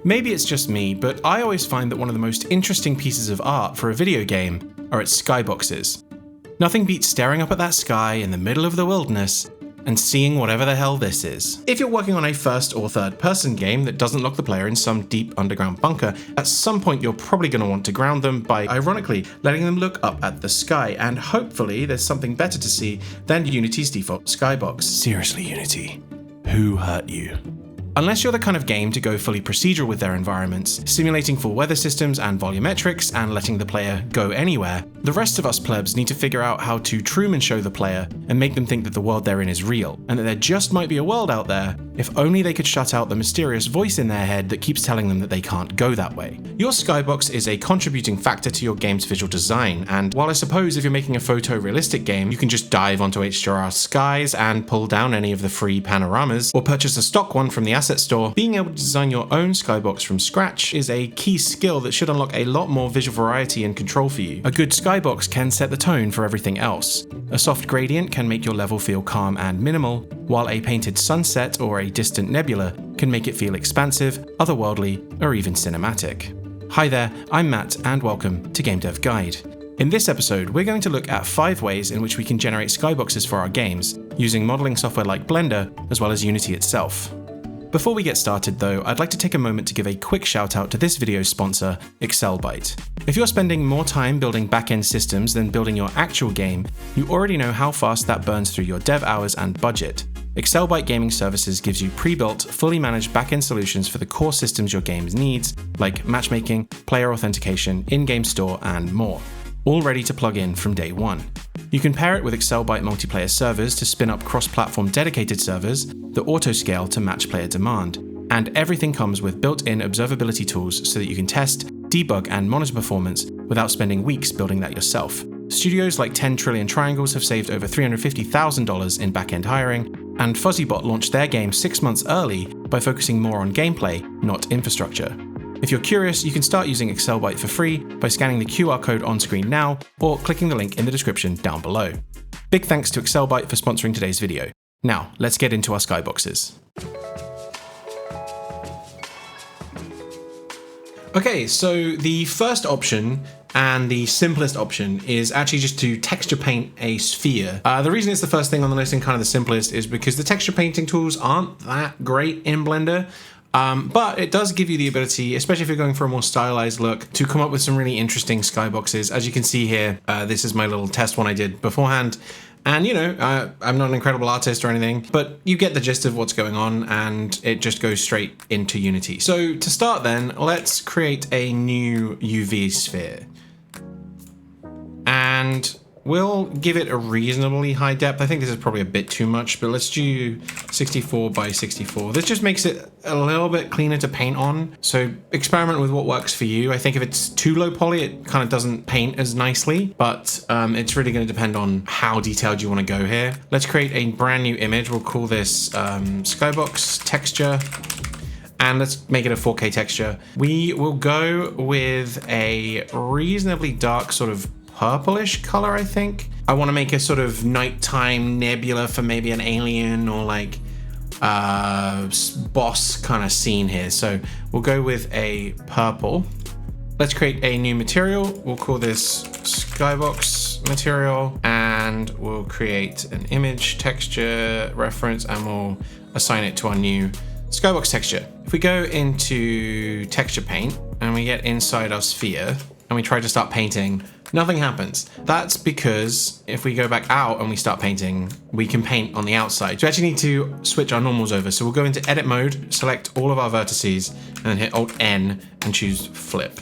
Maybe it's just me, but I always find that one of the most interesting pieces of art for a video game are its skyboxes. Nothing beats staring up at that sky in the middle of the wilderness and seeing whatever the hell this is. If you're working on a first or third person game that doesn't lock the player in some deep underground bunker, at some point you're probably going to want to ground them by, ironically, letting them look up at the sky, and hopefully there's something better to see than Unity's default skybox. Seriously, Unity, who hurt you? Unless you're the kind of game to go fully procedural with their environments, simulating full weather systems and volumetrics and letting the player go anywhere, the rest of us plebs need to figure out how to Truman show the player and make them think that the world they're in is real, and that there just might be a world out there if only they could shut out the mysterious voice in their head that keeps telling them that they can't go that way. Your skybox is a contributing factor to your game's visual design, and while I suppose if you're making a photorealistic game, you can just dive onto HDR skies and pull down any of the free panoramas, or purchase a stock one from the asset store, being able to design your own skybox from scratch is a key skill that should unlock a lot more visual variety and control for you. A good skybox can set the tone for everything else. A soft gradient can make your level feel calm and minimal, while a painted sunset or a distant nebula can make it feel expansive, otherworldly, or even cinematic. Hi there, I'm Matt, and welcome to Game Dev Guide. In this episode, we're going to look at 5 ways in which we can generate skyboxes for our games, using modeling software like Blender, as well as Unity itself. Before we get started though, I'd like to take a moment to give a quick shout out to this video's sponsor, Excelbyte. If you're spending more time building back-end systems than building your actual game, you already know how fast that burns through your dev hours and budget. Excelbyte Gaming Services gives you pre-built, fully managed back-end solutions for the core systems your game needs, like matchmaking, player authentication, in-game store, and more, all ready to plug in from day one. You can pair it with Excelbyte multiplayer servers to spin up cross-platform dedicated servers that auto-scale to match player demand, and everything comes with built-in observability tools so that you can test, debug, and monitor performance without spending weeks building that yourself. Studios like 10 Trillion Triangles have saved over $350,000 in back-end hiring, and FuzzyBot launched their game 6 months early by focusing more on gameplay, not infrastructure. If you're curious, you can start using Excelbyte for free by scanning the QR code on screen now or clicking the link in the description down below. Big thanks to Excelbyte for sponsoring today's video. Now, let's get into our skyboxes. Okay, so the first option and the simplest option is actually just to texture paint a sphere. The reason it's the first thing on the list and kind of the simplest is because the texture painting tools aren't that great in Blender. But it does give you the ability, especially if you're going for a more stylized look, to come up with some really interesting skyboxes. As you can see here, this is my little test one I did beforehand. And I'm not an incredible artist or anything, but you get the gist of what's going on and it just goes straight into Unity. So to start then, let's create a new UV sphere. And we'll give it a reasonably high depth. I think this is probably a bit too much, but let's do 64 by 64. This just makes it a little bit cleaner to paint on. So experiment with what works for you. I think if it's too low poly, it kind of doesn't paint as nicely, but it's really going to depend on how detailed you want to go here. Let's create a brand new image. We'll call this Skybox texture. And let's make it a 4K texture. We will go with a reasonably dark sort of purplish color, I think. I want to make a sort of nighttime nebula for maybe an alien or like boss kind of scene here. So we'll go with a purple. Let's create a new material. We'll call this Skybox material, and we'll create an image texture reference, and we'll assign it to our new Skybox texture. If we go into texture paint and we get inside our sphere and we try to start painting, nothing happens. That's because if we go back out and we start painting, we can paint on the outside. So we actually need to switch our normals over. So we'll go into edit mode, select all of our vertices, and then hit Alt N and choose flip.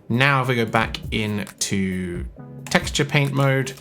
Now if we go back into texture paint mode,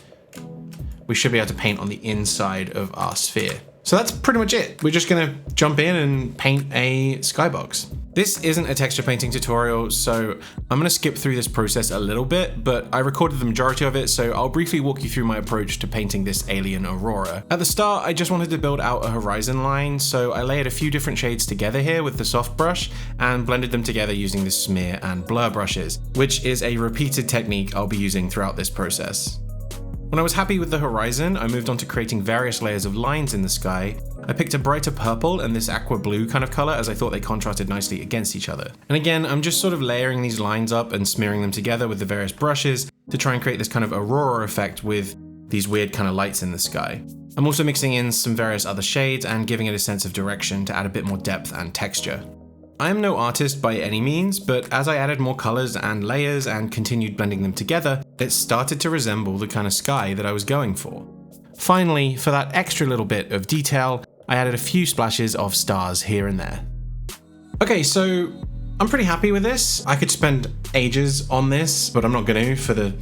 we should be able to paint on the inside of our sphere. So that's pretty much it. We're just gonna jump in and paint a skybox. This isn't a texture painting tutorial, so I'm gonna skip through this process a little bit, but I recorded the majority of it, so I'll briefly walk you through my approach to painting this alien aurora. At the start, I just wanted to build out a horizon line, so I layered a few different shades together here with the soft brush and blended them together using the smear and blur brushes, which is a repeated technique I'll be using throughout this process. When I was happy with the horizon, I moved on to creating various layers of lines in the sky. I picked a brighter purple and this aqua blue kind of color as I thought they contrasted nicely against each other. And again, I'm just sort of layering these lines up and smearing them together with the various brushes to try and create this kind of aurora effect with these weird kind of lights in the sky. I'm also mixing in some various other shades and giving it a sense of direction to add a bit more depth and texture. I am no artist by any means, but as I added more colors and layers and continued blending them together, it started to resemble the kind of sky that I was going for. Finally, for that extra little bit of detail, I added a few splashes of stars here and there. Okay, so I'm pretty happy with this. I could spend ages on this, but I'm not going to for the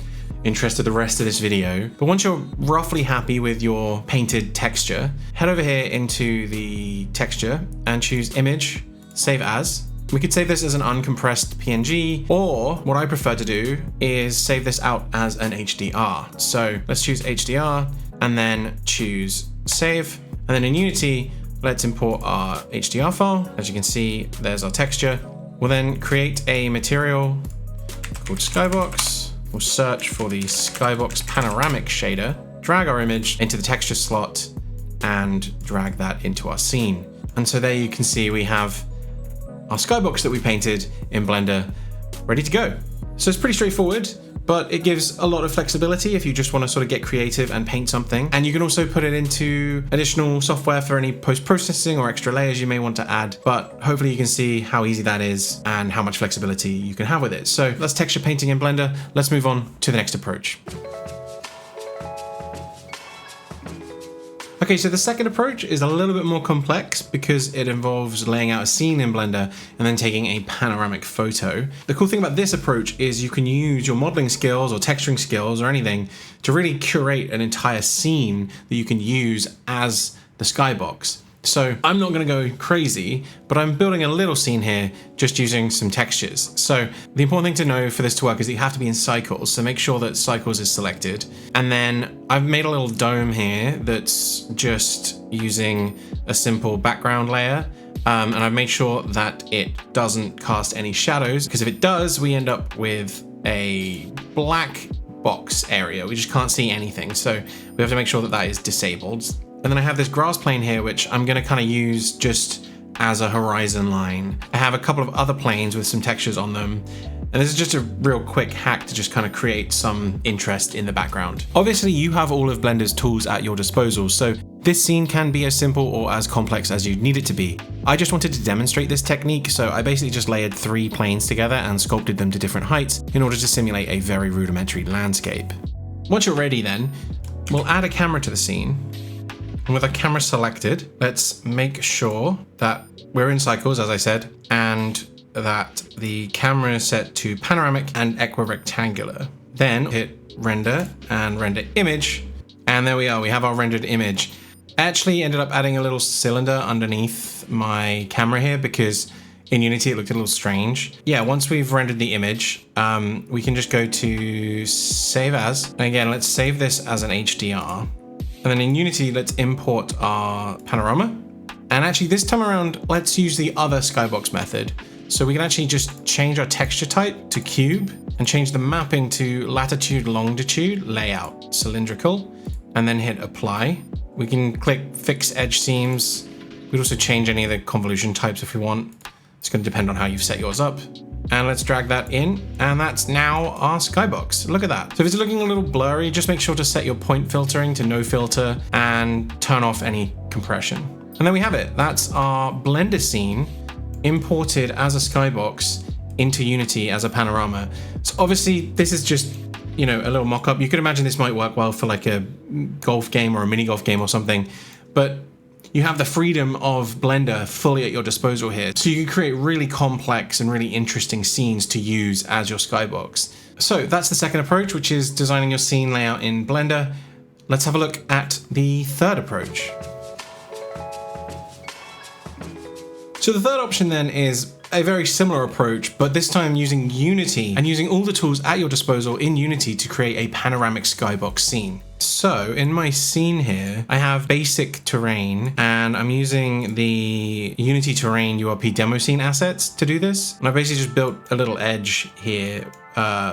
interest of the rest of this video. But once you're roughly happy with your painted texture, head over here into the texture and choose Image, Save As. We could save this as an uncompressed PNG, or what I prefer to do is save this out as an HDR. So let's choose HDR and then choose Save. And then in Unity, let's import our HDR file. As you can see, there's our texture. We'll then create a material called Skybox. We'll search for the Skybox panoramic shader, drag our image into the texture slot, and drag that into our scene. And so there you can see we have our skybox that we painted in Blender ready to go. So it's pretty straightforward, but it gives a lot of flexibility if you just want to sort of get creative and paint something. And you can also put it into additional software for any post-processing or extra layers you may want to add. But hopefully you can see how easy that is and how much flexibility you can have with it. So that's texture painting in Blender. Let's move on to the next approach. Okay, so the second approach is a little bit more complex because it involves laying out a scene in Blender and then taking a panoramic photo. The cool thing about this approach is you can use your modeling skills or texturing skills or anything to really curate an entire scene that you can use as the skybox. So I'm not going to go crazy, but I'm building a little scene here just using some textures. So the important thing to know for this to work is that you have to be in cycles. So make sure that cycles is selected. And then I've made a little dome here that's just using a simple background layer. And I've made sure that it doesn't cast any shadows, because if it does, we end up with a black box area. We just can't see anything. So we have to make sure that that is disabled. And then I have this grass plane here, which I'm going to kind of use just as a horizon line. I have a couple of other planes with some textures on them. And this is just a real quick hack to just kind of create some interest in the background. Obviously, you have all of Blender's tools at your disposal, so this scene can be as simple or as complex as you need it to be. I just wanted to demonstrate this technique, so I basically just layered 3 planes together and sculpted them to different heights in order to simulate a very rudimentary landscape. Once you're ready then, we'll add a camera to the scene. And with our camera selected, let's make sure that we're in cycles, as I said, and that the camera is set to panoramic and equirectangular. Then hit render and render image. And there we are, we have our rendered image. I actually ended up adding a little cylinder underneath my camera here because in Unity it looked a little strange. Yeah, once we've rendered the image, we can just go to Save As. And again, let's save this as an HDR. And then in Unity, let's import our panorama. And actually this time around, let's use the other skybox method. So we can actually just change our texture type to cube and change the mapping to latitude, longitude, layout, cylindrical, and then hit apply. We can click fix edge seams. We'd also change any of the convolution types if we want. It's going to depend on how you've set yours up. And let's drag that in, and that's now our skybox. Look at that. So if it's looking a little blurry, just make sure to set your point filtering to no filter and turn off any compression. And there we have it. That's our Blender scene imported as a skybox into Unity as a panorama. So obviously this is just, you know, a little mock-up. You could imagine this might work well for like a golf game or a mini golf game or something, but you have the freedom of Blender fully at your disposal here. So you can create really complex and really interesting scenes to use as your skybox. So that's the second approach, which is designing your scene layout in Blender. Let's have a look at the third approach. So the third option then is a very similar approach, but this time using Unity and using all the tools at your disposal in Unity to create a panoramic skybox scene. So in my scene here, I have basic terrain and I'm using the Unity terrain URP demo scene assets to do this. And I basically just built a little edge here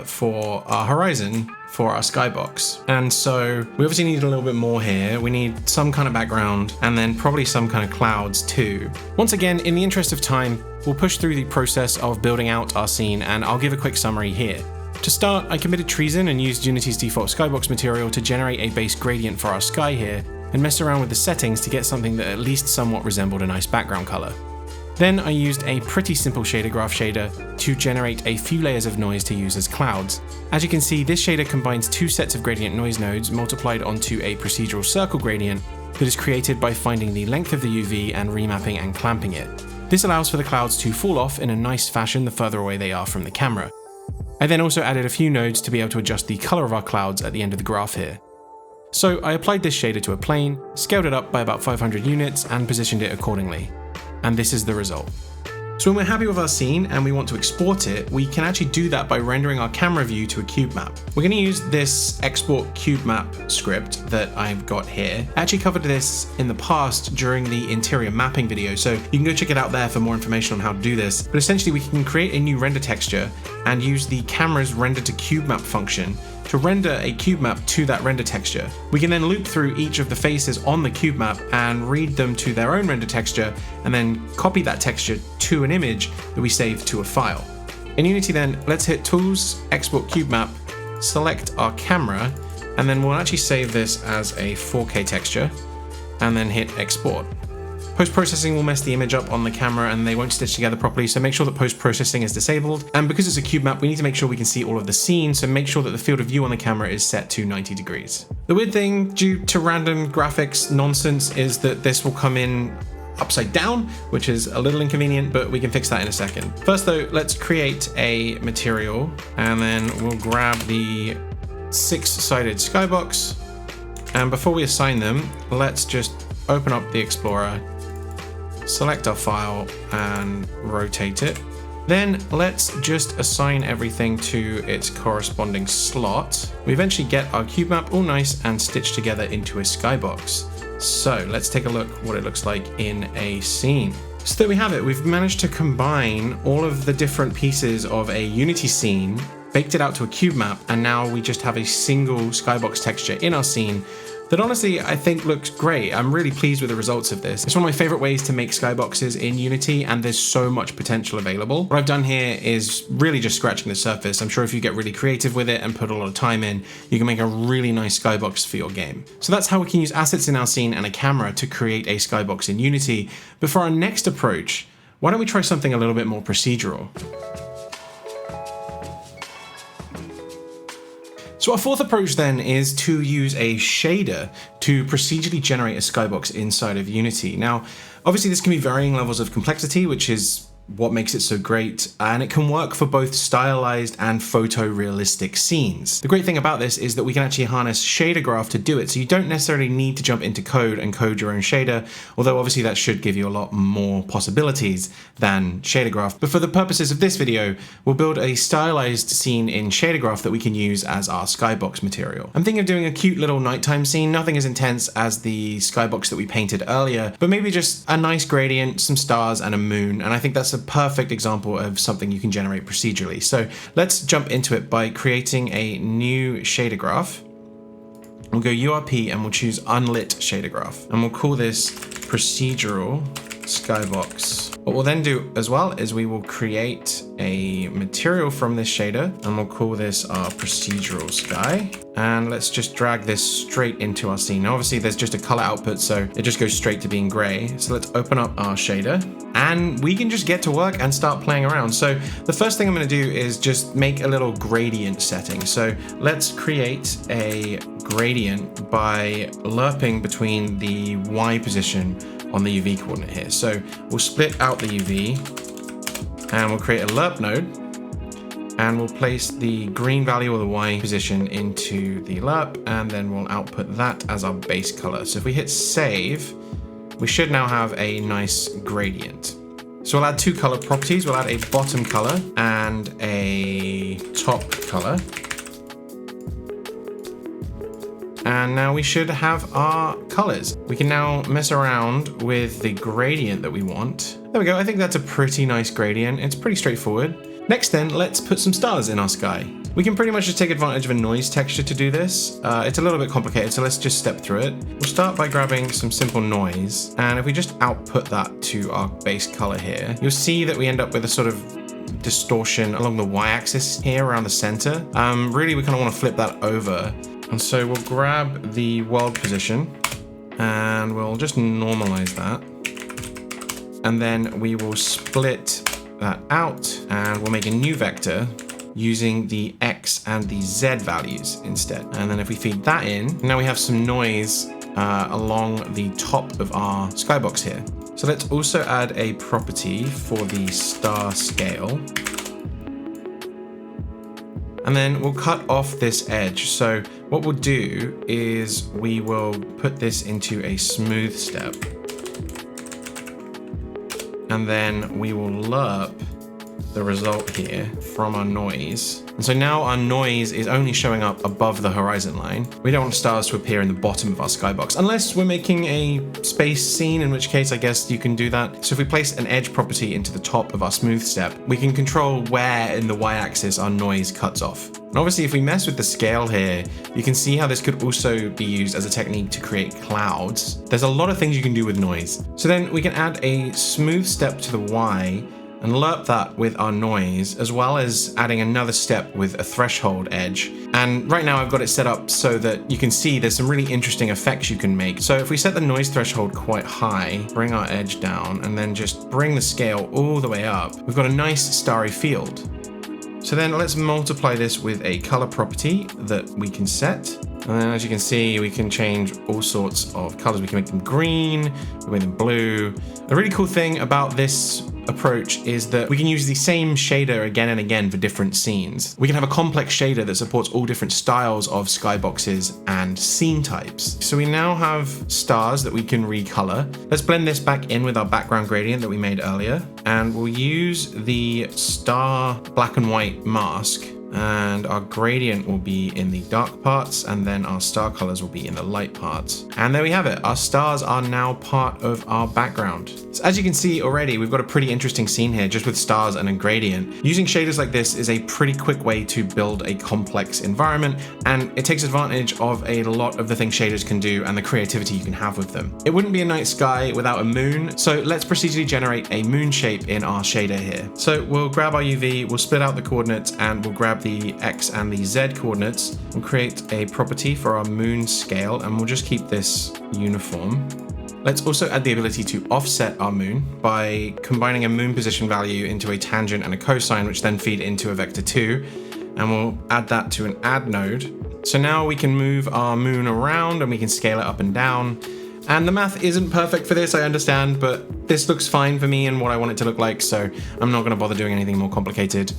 for our horizon for our skybox. And so we obviously need a little bit more here. We need some kind of background and then probably some kind of clouds too. Once again, in the interest of time, we'll push through the process of building out our scene and I'll give a quick summary here. To start, I committed treason and used Unity's default skybox material to generate a base gradient for our sky here and messed around with the settings to get something that at least somewhat resembled a nice background color. Then I used a pretty simple shader graph shader to generate a few layers of noise to use as clouds. As you can see, this shader combines two sets of gradient noise nodes multiplied onto a procedural circle gradient that is created by finding the length of the UV and remapping and clamping it. This allows for the clouds to fall off in a nice fashion the further away they are from the camera. I then also added a few nodes to be able to adjust the color of our clouds at the end of the graph here. So I applied this shader to a plane, scaled it up by about 500 units and positioned it accordingly. And this is the result. So when we're happy with our scene and we want to export it, we can actually do that by rendering our camera view to a cube map. We're going to use this export cube map script that I've got here. I actually covered this in the past during the interior mapping video, so you can go check it out there for more information on how to do this. But essentially we can create a new render texture and use the camera's render to cube map function to render a cube map to that render texture. We can then loop through each of the faces on the cube map and read them to their own render texture and then copy that texture to an image that we save to a file. In Unity then, let's hit Tools, Export Cube Map, select our camera, and then we'll actually save this as a 4K texture and then hit Export. Post-processing will mess the image up on the camera and they won't stitch together properly, so make sure that post-processing is disabled. And because it's a cube map, we need to make sure we can see all of the scene, so make sure that the field of view on the camera is set to 90 degrees. The weird thing, due to random graphics nonsense, is that this will come in upside down, which is a little inconvenient, but we can fix that in a second. First though, let's create a material and then we'll grab the 6-sided skybox. And before we assign them, let's just open up the Explorer, select our file and rotate it. Then let's just assign everything to its corresponding slot. We eventually get our cube map all nice and stitched together into a skybox. So let's take a look what it looks like in a scene. So there we have it. We've managed to combine all of the different pieces of a Unity scene, baked it out to a cube map, and now we just have a single skybox texture in our scene that honestly I think looks great. I'm really pleased with the results of this. It's one of my favorite ways to make skyboxes in Unity and there's so much potential available. What I've done here is really just scratching the surface. I'm sure if you get really creative with it and put a lot of time in, you can make a really nice skybox for your game. So that's how we can use assets in our scene and a camera to create a skybox in Unity. But for our next approach, why don't we try something a little bit more procedural? So our fourth approach then is to use a shader to procedurally generate a skybox inside of Unity. Now, obviously this can be varying levels of complexity, which is what makes it so great, and it can work for both stylized and photorealistic scenes. The great thing about this is that we can actually harness shader graph to do it, so you don't necessarily need to jump into code and code your own shader, although obviously that should give you a lot more possibilities than shader graph. But for the purposes of this video, we'll build a stylized scene in shader graph that we can use as our skybox material. I'm thinking of doing a cute little nighttime scene, nothing as intense as the skybox that we painted earlier, but maybe just a nice gradient, some stars and a moon, and I think that's a perfect example of something you can generate procedurally. So let's jump into it by creating a new shader graph. We'll go URP and we'll choose unlit shader graph and we'll call this procedural skybox. What we'll then do as well is we will create a material from this shader and we'll call this our procedural sky. And let's just drag this straight into our scene. Now, obviously there's just a color output, so it just goes straight to being gray. So let's open up our shader and we can just get to work and start playing around. So the first thing I'm going to do is just make a little gradient setting. So let's create a gradient by lerping between the Y position on the UV coordinate here. So we'll split out the UV and we'll create a lerp node and we'll place the green value or the Y position into the lerp and then we'll output that as our base color. So if we hit save, we should now have a nice gradient. So we'll add two color properties. We'll add a bottom color and a top color. And now we should have our colors. We can now mess around with the gradient that we want. There we go. I think that's a pretty nice gradient. It's pretty straightforward. Next then, let's put some stars in our sky. We can pretty much just take advantage of a noise texture to do this. It's a little bit complicated, so let's just step through it. We'll start by grabbing some simple noise, and if we just output that to our base color here, you'll see that we end up with a sort of distortion along the y-axis here around the center. Really, we kind of want to flip that over. And so we'll grab the world position, and we'll just normalize that. And then we will split that out, and we'll make a new vector using the X and the Z values instead. And then if we feed that in, now we have some noise along the top of our skybox here. So let's also add a property for the star scale. And then we'll cut off this edge. So what we'll do is we will put this into a smooth step. And then we will lerp the result here from our noise. And so now our noise is only showing up above the horizon line. We don't want stars to appear in the bottom of our skybox, unless we're making a space scene, in which case I guess you can do that. So if we place an edge property into the top of our smooth step, we can control where in the y-axis our noise cuts off. And obviously if we mess with the scale here, you can see how this could also be used as a technique to create clouds. There's a lot of things you can do with noise. So then we can add a smooth step to the Y and lerp that with our noise, as well as adding another step with a threshold edge. And right now I've got it set up so that you can see there's some really interesting effects you can make. So if we set the noise threshold quite high, bring our edge down, and then just bring the scale all the way up, we've got a nice starry field. So then let's multiply this with a color property that we can set. And then as you can see, we can change all sorts of colors. We can make them green, we can make them blue. The really cool thing about this approach is that we can use the same shader again and again for different scenes. We can have a complex shader that supports all different styles of skyboxes and scene types. So we now have stars that we can recolor. Let's blend this back in with our background gradient that we made earlier. And we'll use the star black and white mask, and our gradient will be in the dark parts, and then our star colors will be in the light parts. And there we have it. Our stars are now part of our background. So as you can see already, we've got a pretty interesting scene here just with stars and a gradient. Using shaders like this is a pretty quick way to build a complex environment, and it takes advantage of a lot of the things shaders can do and the creativity you can have with them. It wouldn't be a night sky without a moon, so let's procedurally generate a moon shape in our shader here. So we'll grab our UV, we'll split out the coordinates, and we'll grab the X and the Z coordinates. We'll create a property for our moon scale, and we'll just keep this uniform. Let's also add the ability to offset our moon by combining a moon position value into a tangent and a cosine, which then feed into a vector 2, and we'll add that to an add node. So now we can move our moon around and we can scale it up and down. And the math isn't perfect for this, I understand, but this looks fine for me and what I want it to look like, so I'm not going to bother doing anything more complicated.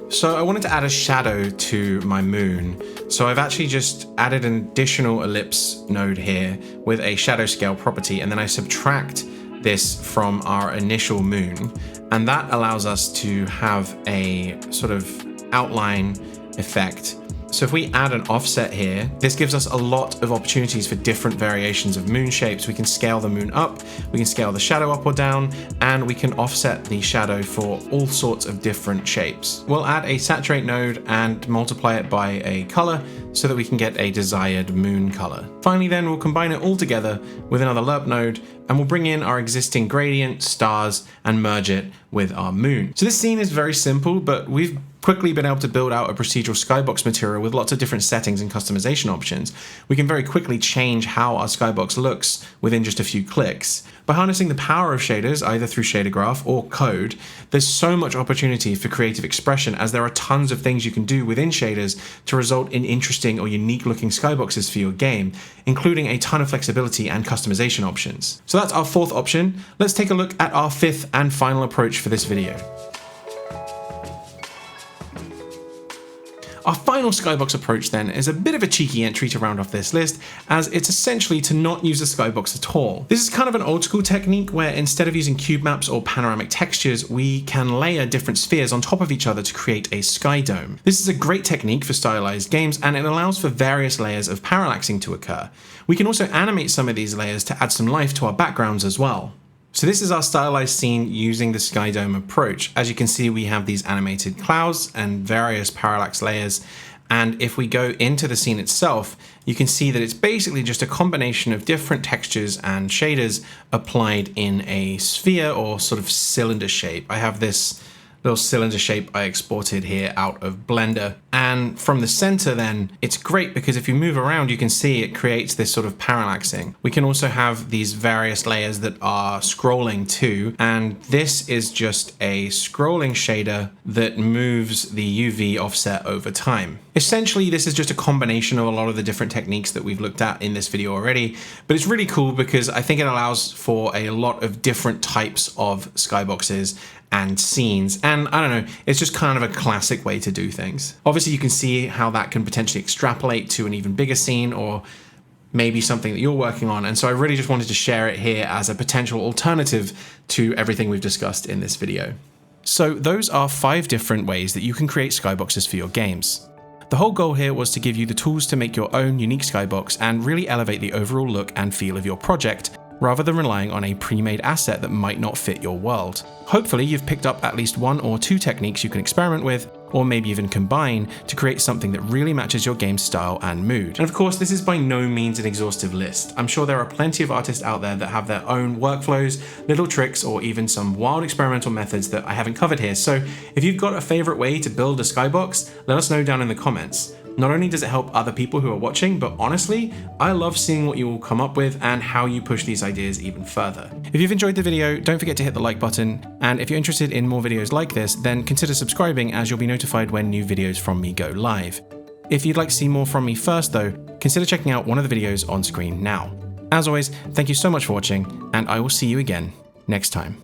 So I wanted to add a shadow to my moon. So I've actually just added an additional ellipse node here with a shadow scale property, and then I subtract this from our initial moon. And that allows us to have a sort of outline effect. So if we add an offset here, this gives us a lot of opportunities for different variations of moon shapes. We can scale the moon up, we can scale the shadow up or down, and we can offset the shadow for all sorts of different shapes. We'll add a saturate node and multiply it by a color so that we can get a desired moon color. Finally then, we'll combine it all together with another lerp node, and we'll bring in our existing gradient, stars, and merge it with our moon. So this scene is very simple, but we've quickly been able to build out a procedural skybox material with lots of different settings and customization options. We can very quickly change how our skybox looks within just a few clicks. By harnessing the power of shaders, either through shader graph or code, there's so much opportunity for creative expression, as there are tons of things you can do within shaders to result in interesting or unique looking skyboxes for your game, including a ton of flexibility and customization options. So that's our fourth option. Let's take a look at our fifth and final approach for this video. Our final Skybox approach then is a bit of a cheeky entry to round off this list, as it's essentially to not use a Skybox at all. This is kind of an old school technique where instead of using cube maps or panoramic textures, we can layer different spheres on top of each other to create a sky dome. This is a great technique for stylized games, and it allows for various layers of parallaxing to occur. We can also animate some of these layers to add some life to our backgrounds as well. So this is our stylized scene using the sky dome approach. As you can see, we have these animated clouds and various parallax layers. And if we go into the scene itself, you can see that it's basically just a combination of different textures and shaders applied in a sphere or sort of cylinder shape. I have this little cylinder shape I exported here out of Blender. And from the center then, it's great because if you move around, you can see it creates this sort of parallaxing. We can also have these various layers that are scrolling too. And this is just a scrolling shader that moves the UV offset over time. Essentially, this is just a combination of a lot of the different techniques that we've looked at in this video already, but it's really cool because I think it allows for a lot of different types of skyboxes and scenes, and I don't know, it's just kind of a classic way to do things. Obviously, you can see how that can potentially extrapolate to an even bigger scene or maybe something that you're working on, and so I really just wanted to share it here as a potential alternative to everything we've discussed in this video. So those are 5 different ways that you can create skyboxes for your games. The whole goal here was to give you the tools to make your own unique skybox and really elevate the overall look and feel of your project, rather than relying on a pre-made asset that might not fit your world. Hopefully you've picked up at least 1 or 2 techniques you can experiment with, or maybe even combine to create something that really matches your game's style and mood. And of course, this is by no means an exhaustive list. I'm sure there are plenty of artists out there that have their own workflows, little tricks, or even some wild experimental methods that I haven't covered here. So if you've got a favorite way to build a skybox, let us know down in the comments. Not only does it help other people who are watching, but honestly, I love seeing what you all come up with and how you push these ideas even further. If you've enjoyed the video, don't forget to hit the like button, and if you're interested in more videos like this, then consider subscribing as you'll be notified when new videos from me go live. If you'd like to see more from me first though, consider checking out one of the videos on screen now. As always, thank you so much for watching, and I will see you again next time.